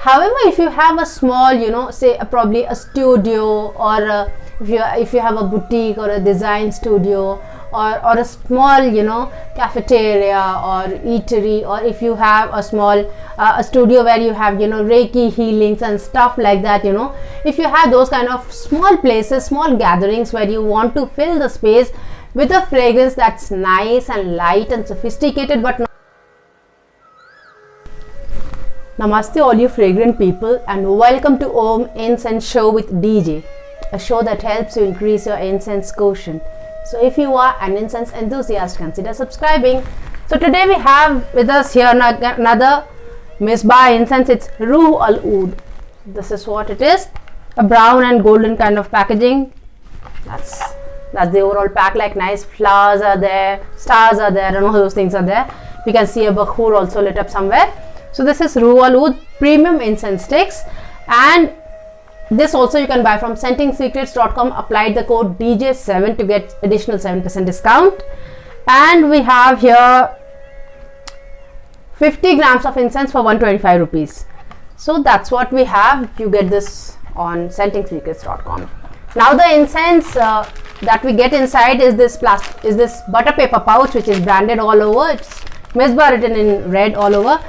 However, if you have a small, say probably a studio, or if you have a boutique or a design studio, or a small cafeteria or eatery, or if you have a small a studio where you have Reiki healings and stuff like that, if you have those kind of small places, small gatherings where you want to fill the space with a fragrance that's nice and light and sophisticated, but not. Namaste all you fragrant people, and welcome to Om Incense Show with DJ, a show that helps you increase your incense quotient. So if you are an incense enthusiast, consider subscribing. So today we have with us here another MISBAH incense. It's ROOH Al OUDH. This is what it is, a brown and golden kind of packaging. That's the overall pack. Like nice flowers are there, stars are there, and all those things are there. We can see a bakhur also lit up somewhere. So this is ROOH Al OUDH premium incense sticks, and this also you can buy from scentingsecrets.com. Apply the code DJ7 to get additional 7% discount. And we have here 50 grams of incense for 125 rupees. So that's what we have. You get this on scentingsecrets.com. Now the incense that we get inside is this butter paper pouch, which is branded all over. It's MISBAH written in red all over.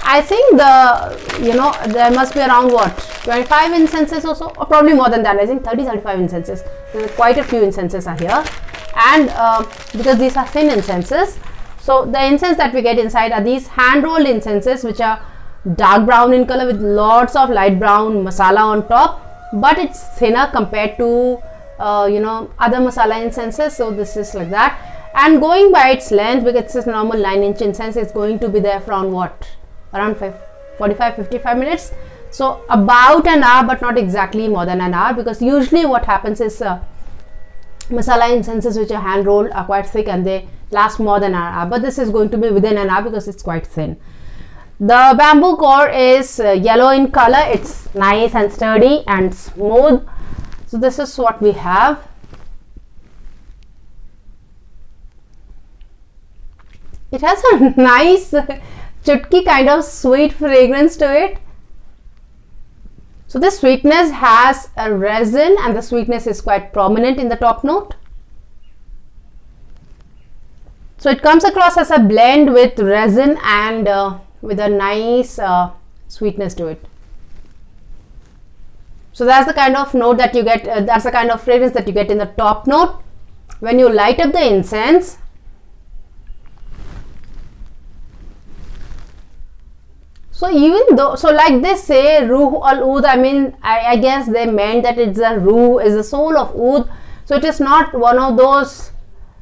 I think there must be around 25 incenses or so, or probably more than that. I think 30-35 incenses. Quite a few incenses are here, and because these are thin incenses, so the incense that we get inside are these hand rolled incenses, which are dark brown in color with lots of light brown masala on top, but it's thinner compared to other masala incenses. So this is like that, and going by its length, because it's a normal 9-inch incense, it's going to be there for around 45-55 minutes. So about an hour, but not exactly more than an hour, because usually what happens is masala incenses which are hand rolled are quite thick and they last more than an hour, but this is going to be within an hour because it's quite thin. The bamboo core is yellow in color. It's nice and sturdy and smooth. So this is what we have. It has a nice chutki kind of sweet fragrance to it. So this sweetness has a resin, and the sweetness is quite prominent in the top note. So it comes across as a blend with resin and with a nice sweetness to it. So that's the kind of note that you get, that's the kind of fragrance that you get in the top note. When you light up the incense, so even though, so like they say ROOH Al OUDH, I mean, I guess they meant that it's a ROOH is the soul of oud. So it is not one of those,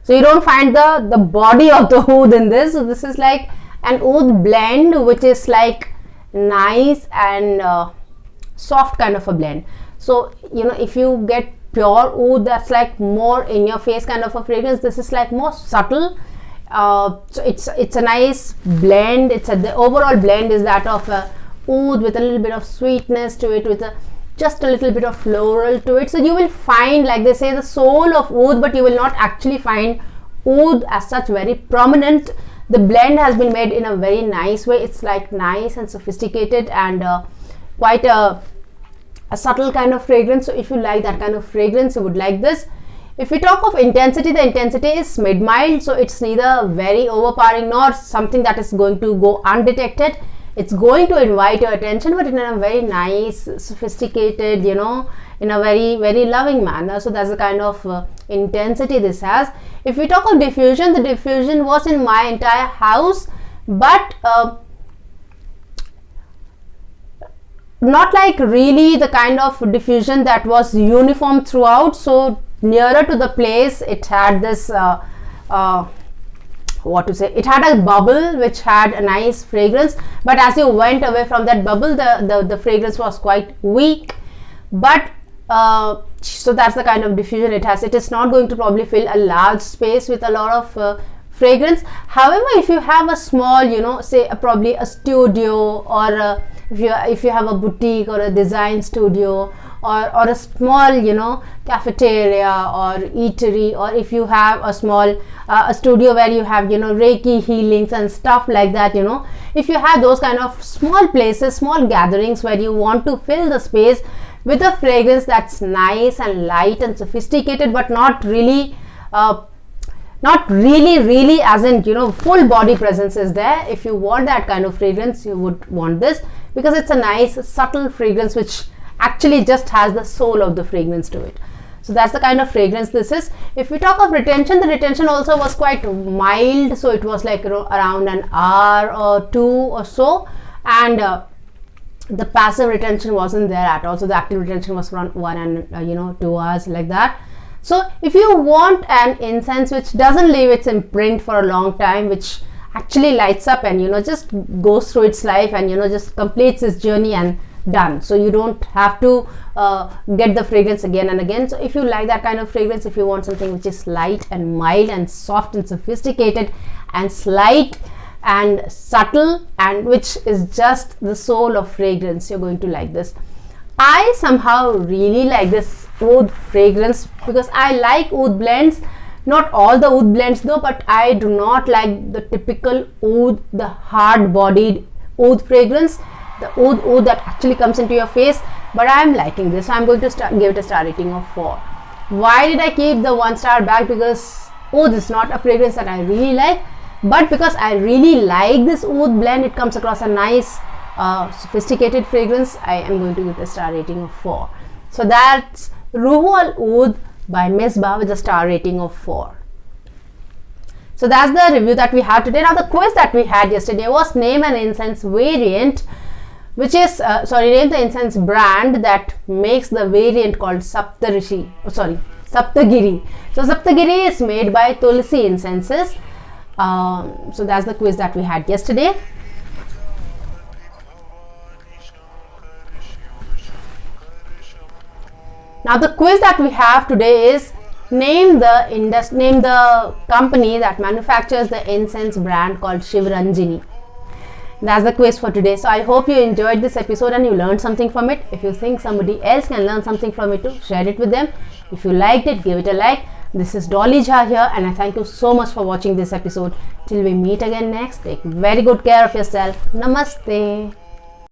so you don't find the body of the oud in this. So this is like an oud blend, which is like nice and soft kind of a blend. So if you get pure oud, that's like more in your face kind of a fragrance. This is like more subtle. So it's a nice blend. The overall blend is that of oud with a little bit of sweetness to it, with just a little bit of floral to it. So you will find, like they say, the soul of oud, but you will not actually find oud as such very prominent. The blend has been made in a very nice way. It's like nice and sophisticated and quite a subtle kind of fragrance. So if you like that kind of fragrance, you would like this. If we talk of intensity, the intensity is mid-mild, so it's neither very overpowering nor something that is going to go undetected. It's going to invite your attention, but in a very nice, sophisticated, in a very, very loving manner. So that's the kind of intensity this has. If we talk of diffusion, the diffusion was in my entire house, but not like really the kind of diffusion that was uniform throughout. So nearer to the place, it had this it had a bubble which had a nice fragrance, but as you went away from that bubble, the fragrance was quite weak. But so that's the kind of diffusion it has. It is not going to probably fill a large space with a lot of fragrance. However, if you have a small, say probably a studio, or if you have a boutique or a design studio, or a small cafeteria or eatery, or if you have a small a studio where you have Reiki healings and stuff like that, if you have those kind of small places, small gatherings where you want to fill the space with a fragrance that's nice and light and sophisticated, but not really as in, you know, full body presence is there. If you want that kind of fragrance, you would want this, because it's a nice subtle fragrance which actually just has the soul of the fragrance to it. So that's the kind of fragrance this is. If we talk of retention, the retention also was quite mild, so it was like, you know, around an hour or two or so, and the passive retention wasn't there at all. So the active retention was around 1 and 2 hours, like that. So if you want an incense which doesn't leave its imprint for a long time, which actually lights up and, you know, just goes through its life and, you know, just completes its journey and done, so you don't have to get the fragrance again and again. So if you like that kind of fragrance, if you want something which is light and mild and soft and sophisticated and slight and subtle, and which is just the soul of fragrance, you're going to like this. I somehow really like this oud fragrance because I like oud blends, not all the oud blends though, but I do not like the typical oud, the hard bodied oud fragrance, the oud that actually comes into your face. But I am liking this, so I'm going to give it a star rating of 4. Why did I keep the 1 star back? Because oud is not a fragrance that I really like, but because I really like this oud blend, it comes across a nice sophisticated fragrance, I am going to give it a star rating of 4. So that's ROOH Al Oud by MISBAH with a star rating of 4. So that's the review that we had today. Now the quiz that we had yesterday was name an incense variant, which is name the incense brand that makes the variant called Saptagiri. So Saptagiri is made by Tulsi Incenses. So that's the quiz that we had yesterday. Now the quiz that we have today is name the company that manufactures the incense brand called Shivranjini. That's the quiz for today. So I hope you enjoyed this episode and you learned something from it. If you think somebody else can learn something from it too, share it with them. If you liked it, give it a like. This is Dolly Jha here, and I thank you so much for watching this episode. Till we meet again next, take very good care of yourself. Namaste.